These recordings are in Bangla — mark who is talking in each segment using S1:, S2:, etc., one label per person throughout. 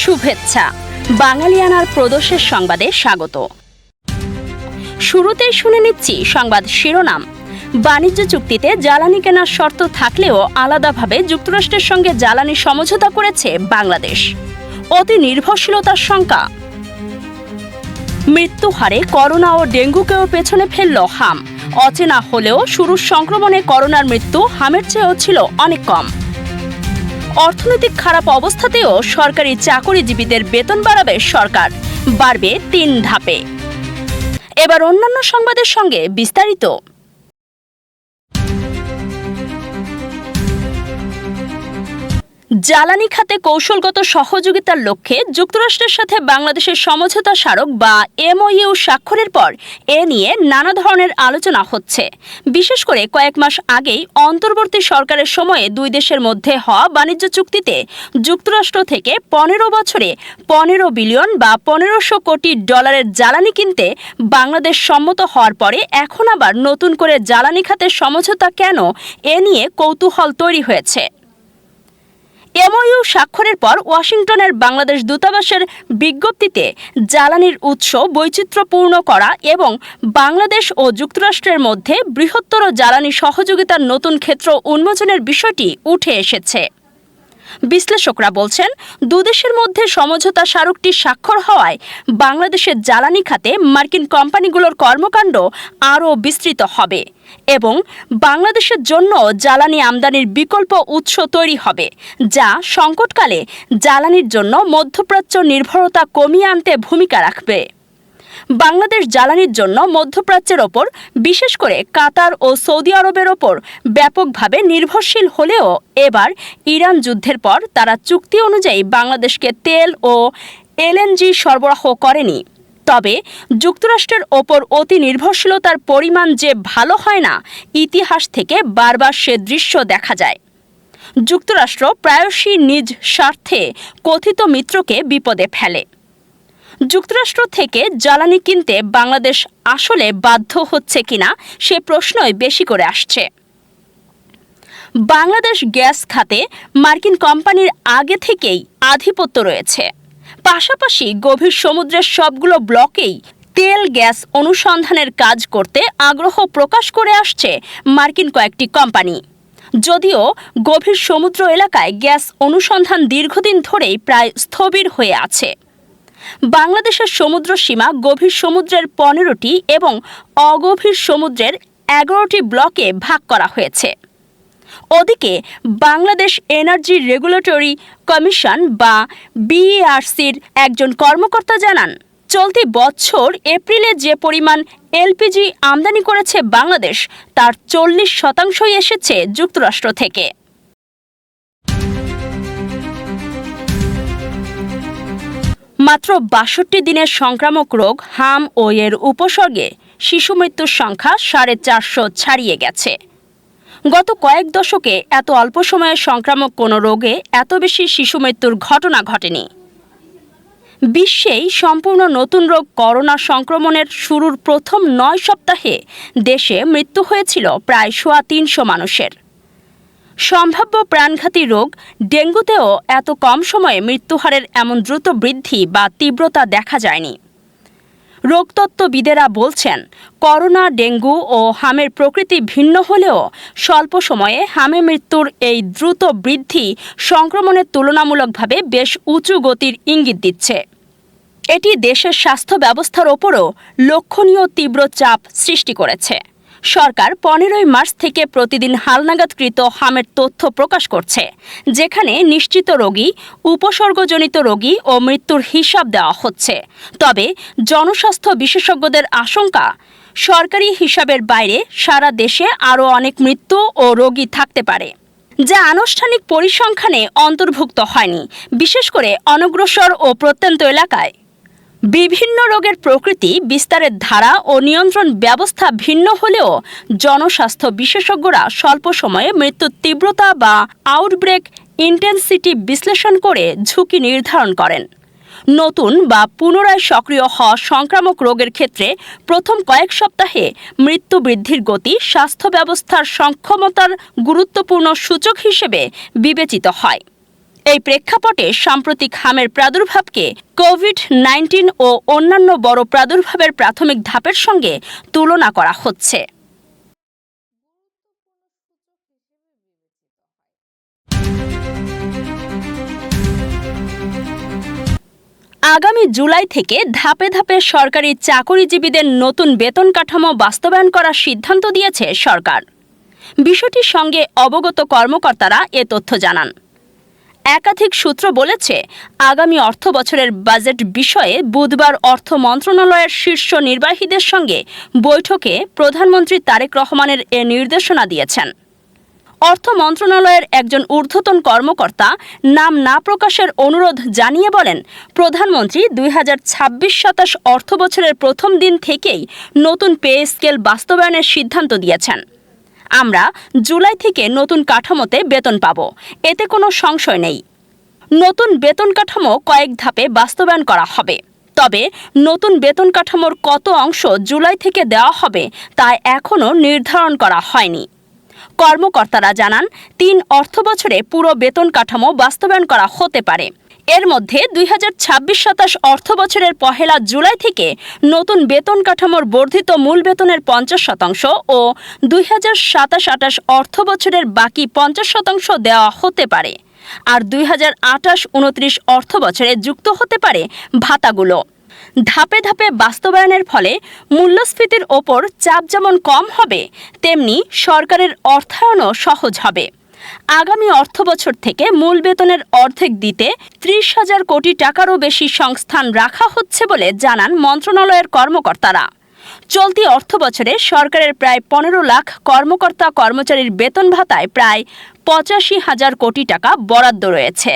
S1: শুভেচ্ছা বাঙালিয়ানার প্রদোষের সংবাদে স্বাগত। শুরুতেই শুনে নিচ্ছি সংবাদ শিরোনাম। বাণিজ্য চুক্তিতে জ্বালানি কেনার শর্ত থাকলেও আলাদাভাবে যুক্তরাষ্ট্রের সঙ্গে জ্বালানি সমঝোতা করেছে বাংলাদেশ। অতি নির্ভরশীলতার শঙ্কা। মৃত্যু হারে করোনা ও ডেঙ্গুকেও পেছনে ফেলল হাম। অচেনা হলেও শুরুর সংক্রমণে করোনার মৃত্যু হামের চেয়েও ছিল অনেক কম। অর্থনৈতিক খারাপ অবস্থাতেও সরকারি চাকরিজীবীদের বেতন বাড়াবে সরকার, বাড়বে 3 ধাপে। এবার অন্যান্য সংবাদের সঙ্গে বিস্তারিত। জ্বালানি খাতে কৌশলগত সহযোগিতার লক্ষ্যে যুক্তরাষ্ট্রের সাথে বাংলাদেশের সমঝোতা স্মারক বা MOU স্বাক্ষরের পর এ নিয়ে নানা ধরনের আলোচনা হচ্ছে। বিশেষ করে কয়েক মাস আগেই অন্তর্বর্তী সরকারের সময়ে দুই দেশের মধ্যে হওয়া বাণিজ্য চুক্তিতে যুক্তরাষ্ট্র থেকে 15 বছরে 15 বিলিয়ন বা 1500 কোটি ডলারের জ্বালানি কিনতে বাংলাদেশ সম্মত হওয়ার পরে এখন আবার নতুন করে জ্বালানি খাতে সমঝোতা কেন, এ নিয়ে কৌতূহল তৈরি হয়েছে। MOU স্বাক্ষরের পর ওয়াশিংটনের বাংলাদেশ দূতাবাসের বিজ্ঞপ্তিতে জ্বালানির উৎস বৈচিত্র্যপূর্ণ করা এবং বাংলাদেশ ও যুক্তরাষ্ট্রের মধ্যে বৃহত্তর জ্বালানি সহযোগিতার নতুন ক্ষেত্র উন্মোচনের বিষয়টি উঠে এসেছে। বিশ্লেষকরা বলছেন, দুদেশের মধ্যে সমঝোতা স্মারকটি স্বাক্ষর হওয়ায় বাংলাদেশের জ্বালানি খাতে মার্কিন কোম্পানিগুলোর কর্মকাণ্ড আরও বিস্তৃত হবে এবং বাংলাদেশের জন্য জ্বালানি আমদানির বিকল্প উৎস তৈরি হবে, যা সংকটকালে জ্বালানির জন্য মধ্যপ্রাচ্য নির্ভরতা কমিয়ে আনতে ভূমিকা রাখবে। বাংলাদেশ জ্বালানির জন্য মধ্যপ্রাচ্যের ওপর, বিশেষ করে কাতার ও সৌদি আরবের ওপর ব্যাপকভাবে নির্ভরশীল হলেও এবার ইরান যুদ্ধের পর তারা চুক্তি অনুযায়ী বাংলাদেশকে তেল ও LNG সরবরাহ করেনি। তবে যুক্তরাষ্ট্রের ওপর অতি নির্ভরশীলতার পরিমাণ যে ভালো হয় না, ইতিহাস থেকে বারবার সে দৃশ্য দেখা যায়। যুক্তরাষ্ট্র প্রায়শই নিজ স্বার্থে কথিত মিত্রকে বিপদে ফেলে। যুক্তরাষ্ট্র থেকে জ্বালানি কিনতে বাংলাদেশ আসলে বাধ্য হচ্ছে কিনা সে প্রশ্নই বেশি করে আসছে। বাংলাদেশ গ্যাস খাতে মার্কিন কোম্পানির আগে থেকেই আধিপত্য রয়েছে। পাশাপাশি গভীর সমুদ্রের সবগুলো ব্লকেই তেল গ্যাস অনুসন্ধানের কাজ করতে আগ্রহ প্রকাশ করে আসছে মার্কিন কয়েকটি কোম্পানি। যদিও গভীর সমুদ্র এলাকায় গ্যাস অনুসন্ধান দীর্ঘদিন ধরেই প্রায় স্থবির হয়ে আছে। বাংলাদেশের সমুদ্র সীমা গভীর সমুদ্রের 15টি এবং অগভীর সমুদ্রের 11টি ব্লকে ভাগ করা হয়েছে। ওদিকে বাংলাদেশ এনার্জি রেগুলেটরি কমিশন বা BERCর একজন কর্মকর্তা জানান, চলতি বছর এপ্রিলে যে পরিমাণ LPG আমদানি করেছে বাংলাদেশ, তার 40% এসেছে যুক্তরাষ্ট্র থেকে। মাত্র 62 দিনের সংক্রামক রোগ হাম ও এর উপসর্গে শিশু মৃত্যুর সংখ্যা 450 ছাড়িয়ে গেছে। গত কয়েক দশকে এত অল্প সময়ে সংক্রামক কোনো রোগে এত বেশি শিশু মৃত্যুর ঘটনা ঘটেনি। বিশ্বেই সম্পূর্ণ নতুন রোগ করোনা সংক্রমণের শুরুর প্রথম 9 সপ্তাহে দেশে মৃত্যু হয়েছিল প্রায় 350 মানুষের। সম্ভাব্য প্রাণঘাতী রোগ ডেঙ্গুতেও এত কম সময়ে মৃত্যুহারের এমন দ্রুত বৃদ্ধি বা তীব্রতা দেখা যায়নি। রোগতত্ত্ববিদেরা বলছেন, করোনা, ডেঙ্গু ও হামের প্রকৃতি ভিন্ন হলেও স্বল্প সময়ে হামে মৃত্যুর এই দ্রুত বৃদ্ধি সংক্রমণের তুলনামূলকভাবে বেশ উঁচু গতির ইঙ্গিত দিচ্ছে। এটি দেশের স্বাস্থ্য ব্যবস্থার ওপরও লক্ষণীয় তীব্র চাপ সৃষ্টি করেছে। সরকার 15 মার্চ থেকে প্রতিদিন হালনাগাদকৃত হামের তথ্য প্রকাশ করছে, যেখানে নিশ্চিত রোগী, উপসর্গজনিত রোগী ও মৃত্যুর হিসাব দেওয়া হচ্ছে। তবে জনস্বাস্থ্য বিশেষজ্ঞদের আশঙ্কা, সরকারি হিসাবের বাইরে সারা দেশে আরও অনেক মৃত্যু ও রোগী থাকতে পারে, যা আনুষ্ঠানিক পরিসংখ্যানে অন্তর্ভুক্ত হয়নি, বিশেষ করে অনগ্রসর ও প্রত্যন্ত এলাকায়। বিভিন্ন রোগের প্রকৃতি, বিস্তারের ধারা ও নিয়ন্ত্রণ ব্যবস্থা ভিন্ন হলেও জনস্বাস্থ্য বিশেষজ্ঞরা স্বল্প সময়ে মৃত্যুর তীব্রতা বা আউটব্রেক ইন্টেন্সিটি বিশ্লেষণ করে ঝুঁকি নির্ধারণ করেন। নতুন বা পুনরায় সক্রিয় হওয়া সংক্রামক রোগের ক্ষেত্রে প্রথম কয়েক সপ্তাহে মৃত্যু বৃদ্ধির গতি স্বাস্থ্য ব্যবস্থার সক্ষমতার গুরুত্বপূর্ণ সূচক হিসেবে বিবেচিত হয়। এই প্রেক্ষাপটে সাম্প্রতিক হামের প্রাদুর্ভাবকে কোভিড-19 ও অন্যান্য বড় প্রাদুর্ভাবের প্রাথমিক ধাপের সঙ্গে তুলনা করা হচ্ছে। আগামী জুলাই থেকে ধাপে ধাপে সরকারি চাকরিজীবীদের নতুন বেতন কাঠামো বাস্তবায়ন করার সিদ্ধান্ত দিয়েছে সরকার। বিষয়টির সঙ্গে অবগত কর্মকর্তারা এ তথ্য জানান। একাধিক সূত্র বলেছে, আগামী অর্থবছরের বাজেট বিষয়ে বুধবার অর্থ মন্ত্রণালয়ের শীর্ষ নির্বাহীদের সঙ্গে বৈঠকে প্রধানমন্ত্রী তারেক রহমানের এ নির্দেশনা দিয়েছেন। অর্থ মন্ত্রণালয়ের একজন ঊর্ধ্বতন কর্মকর্তা নাম না প্রকাশের অনুরোধ জানিয়ে বলেন, প্রধানমন্ত্রী 2026-27 অর্থবছরের প্রথম দিন থেকেই নতুন পে স্কেল বাস্তবায়নের সিদ্ধান্ত দিয়েছেন। আমরা জুলাই থেকে নতুন কাঠামোতে বেতন পাব, এতে কোনো সংশয় নেই। নতুন বেতন কাঠামো কয়েক ধাপে বাস্তবায়ন করা হবে। তবে নতুন বেতন কাঠামোর কত অংশ জুলাই থেকে দেওয়া হবে তা এখনও নির্ধারণ করা হয়নি। কর্মকর্তারা জানান, 3 অর্থবছরে পুরো বেতন কাঠামো বাস্তবায়ন করা হতে পারে। এর মধ্যে 2026-27 অর্থবছরের 1 জুলাই থেকে নতুন বেতন কাঠামোর বর্ধিত মূল বেতনের 50% ও 2027-28 অর্থবছরের বাকি 50% দেওয়া হতে পারে। আর 2028-29 অর্থবছরে যুক্ত হতে পারে ভাতাগুলো। ধাপে ধাপে বাস্তবায়নের ফলে মূল্যস্ফীতির ওপর চাপ যেমন কম হবে, তেমনি সরকারের অর্থায়নও সহজ হবে। আগামী অর্থবছর থেকে মূল বেতনের অর্ধেক দিতে 30,000 কোটি টাকারও বেশি সংস্থান রাখা হচ্ছে বলে জানান মন্ত্রণালয়ের কর্মকর্তারা। চলতি অর্থবছরে সরকারের প্রায় 15 লাখ কর্মকর্তা কর্মচারীর বেতন ভাতায় প্রায় 85,000 কোটি টাকা বরাদ্দ রয়েছে।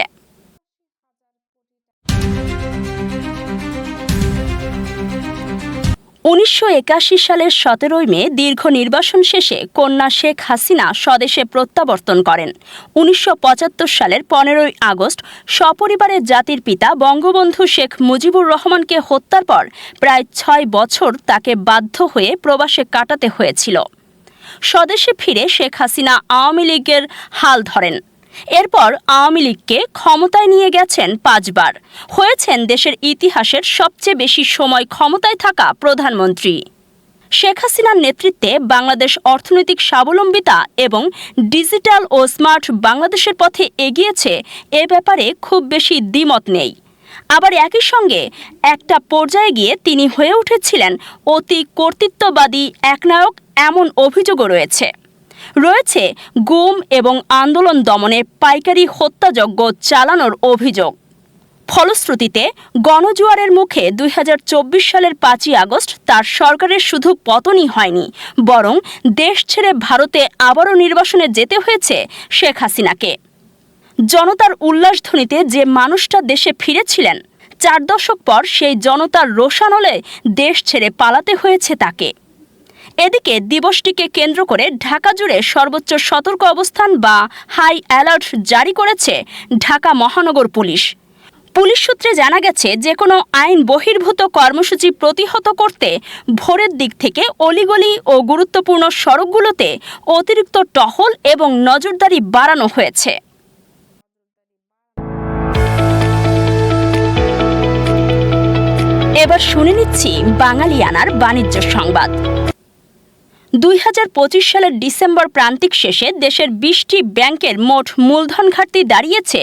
S1: 1981 সালের 17 মে দীর্ঘ নির্বাসন শেষে কন্যা শেখ হাসিনা স্বদেশে প্রত্যাবর্তন করেন। 1975 সালের 15 আগস্ট সপরিবারে জাতির পিতা বঙ্গবন্ধু শেখ মুজিবুর রহমানকে হত্যার পর প্রায় 6 বছর তাকে বাধ্য হয়ে প্রবাসে কাটাতে হয়েছিল। স্বদেশে ফিরে শেখ হাসিনা আওয়ামী লীগের হাল ধরেন। এরপর আওয়ামী লীগকে ক্ষমতায় নিয়ে গেছেন 5 বার, হয়েছেন দেশের ইতিহাসের সবচেয়ে বেশি সময় ক্ষমতায় থাকা প্রধানমন্ত্রী। শেখ হাসিনার নেতৃত্বে বাংলাদেশ অর্থনৈতিক স্বাবলম্বিতা এবং ডিজিটাল ও স্মার্ট বাংলাদেশের পথে এগিয়েছে, এ ব্যাপারে খুব বেশি দ্বিমত নেই। আবার একই সঙ্গে একটা পর্যায়ে গিয়ে তিনি হয়ে উঠেছিলেন অতি কর্তৃত্ববাদী একনায়ক, এমন অভিযোগও রয়েছে। গুম এবং আন্দোলন দমনে পাইকারি হত্যাযজ্ঞ চালানোর অভিযোগ। ফলশ্রুতিতে গণজোয়ারের মুখে 2024 সালের 5 আগস্ট তার সরকারের শুধু পতনই হয়নি, বরং দেশ ছেড়ে ভারতে আবারও নির্বাসনে যেতে হয়েছে শেখ হাসিনাকে। জনতার উল্লাসধ্বনিতে যে মানুষটা দেশে ফিরেছিলেন, 4 দশক পর সেই জনতার রোষানলে দেশ ছেড়ে পালাতে হয়েছে তাকে। এদিকে দিবসটিকে কেন্দ্র করে ঢাকা জুড়ে সর্বোচ্চ সতর্ক অবস্থান বা হাই অ্যালার্ট জারি করেছে ঢাকা মহানগর পুলিশ। পুলিশ সূত্রে জানা গেছে, যে কোনো আইন বহির্ভূত কর্মসূচি প্রতিহত করতে ভোরের দিক থেকে অলিগলি ও গুরুত্বপূর্ণ সড়কগুলোতে অতিরিক্ত টহল এবং নজরদারি বাড়ানো হয়েছে। এবার শুনে নিচ্ছি বাঙালিয়ানার বাণিজ্য সংবাদ। 2025 সালের ডিসেম্বর প্রান্তিক শেষে দেশের 20টি ব্যাংকের মোট মূলধন ঘাটতি দাঁড়িয়েছে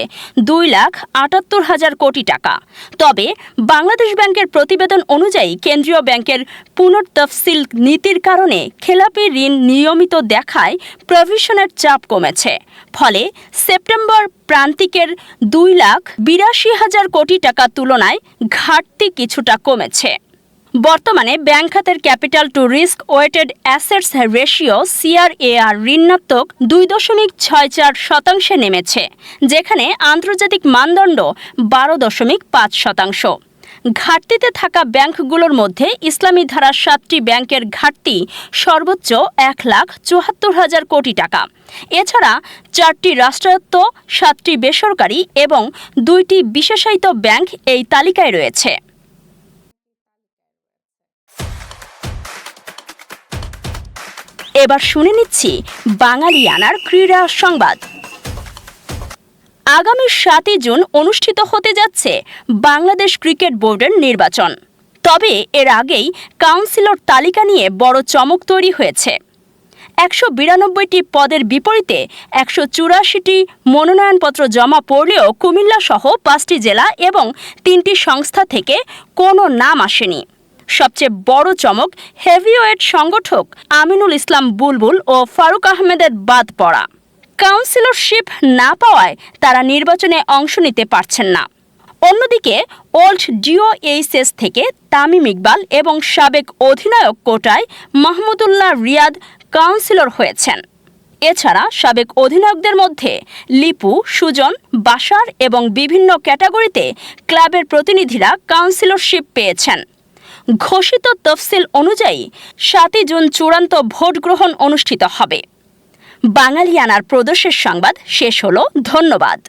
S1: 2,78,000 কোটি টাকা। তবে বাংলাদেশ ব্যাংকের প্রতিবেদন অনুযায়ী কেন্দ্রীয় ব্যাংকের পুনর্তফসিল নীতির কারণে খেলাপি ঋণ নিয়মিত দেখায় প্রভিশনের চাপ কমেছে। ফলে সেপ্টেম্বর প্রান্তিকের 2,82,000 কোটি টাকা তুলনায় ঘাটতি কিছুটা কমেছে। বর্তমানে ব্যাংক খাতের capital to risk weighted assets ratio CRAR ঋণাত্মক 2.64% নেমেছে, যেখানে আন্তর্জাতিক মানদণ্ড 12.5%। ঘাটতিতে থাকা ব্যাংকগুলোর মধ্যে ইসলামী ধারার 7টি ব্যাংকের ঘাটতি সর্বোচ্চ 1,74,000 কোটি টাকা। এছাড়া 4টি রাষ্ট্রায়ত্ত, 7টি বেসরকারি এবং 2টি বিশেষায়িত ব্যাংক এই তালিকায় রয়েছে। এবার শুনে নিচ্ছি বাঙালিয়ানার ক্রীড়া সংবাদ। আগামী 7 জুন অনুষ্ঠিত হতে যাচ্ছে বাংলাদেশ ক্রিকেট বোর্ডের নির্বাচন। তবে এর আগেই কাউন্সিলর তালিকা নিয়ে বড় চমক তৈরি হয়েছে। 192টি পদের বিপরীতে 184টি মনোনয়নপত্র জমা পড়লেও কুমিল্লা সহ 5টি জেলা এবং 3টি সংস্থা থেকে কোনো নাম আসেনি। সবচেয়ে বড় চমক, হেভিওয়েট সংগঠক আমিনুল ইসলাম বুলবুল ও ফারুক আহমেদের বাদ পড়া। কাউন্সিলরশিপ না পাওয়ায় তারা নির্বাচনে অংশ নিতে পারছেন না। অন্যদিকে ওল্ড ডিওএইচএস থেকে তামিম ইকবাল এবং সাবেক অধিনায়ক কোটায় মাহমুদুল্লাহ রিয়াদ কাউন্সিলর হয়েছেন। এছাড়া সাবেক অধিনায়কদের মধ্যে লিপু, সুজন, বাশার এবং বিভিন্ন ক্যাটাগরিতে ক্লাবের প্রতিনিধিরা কাউন্সিলরশিপ পেয়েছেন। ঘোষিত তফসিল অনুযায়ী 7 জুন চূড়ান্ত ভোট গ্রহণ অনুষ্ঠিত হবে। বাঙালিয়ানার প্রদেশের সংবাদ শেষ হলো। ধন্যবাদ।